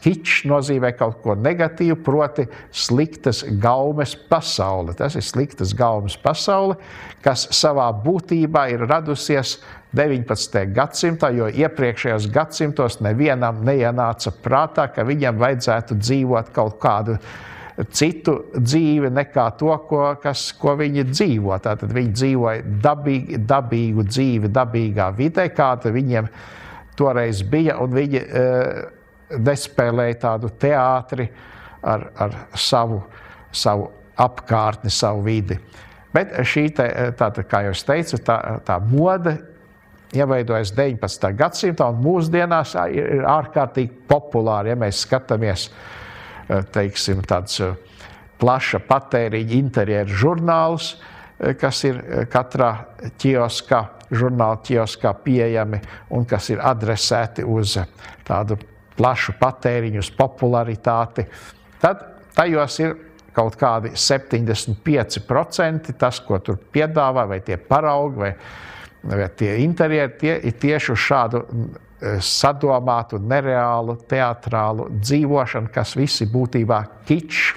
kičs nozīmē kaut ko negatīvu, proti sliktas gaumes pasaule. Tas ir sliktas gaumes pasaule, kas savā būtībā ir radusies 19. gadsimtā, jo iepriekšējos gadsimtos nevienam neienāca prātā, ka viņam vajadzētu dzīvot kaut kādu citu dzīvi nekā to, ko viņi dzīvo. Tātad viņi dzīvoja dabīgu dzīvi, dabīgā vidē, kāda viņiem toreiz bija, un viņi nespēlēja tādu teātri ar savu apkārtni, savu vidi. Bet šī, tātad, kā jau es teicu, tā mode ieveidojas 19. gadsimtā, un mūsdienās ir ārkārtīgi populāri, ja mēs skatāmies, teiksim, tāds plaša patēriņa interjeru žurnālus, kas ir katrā žurnāla ķioskā pieejami un kas ir adresēti uz tādu plašu patēriņu, uz popularitāti. Tad tajos ir kaut kādi 75% tas, ko tur piedāvā, vai tie paraugi, vai tie interjeri, tie ir tieši uz šādu sadomātu, nereālu, teatrālu dzīvošanu, kas visi būtībā kičs.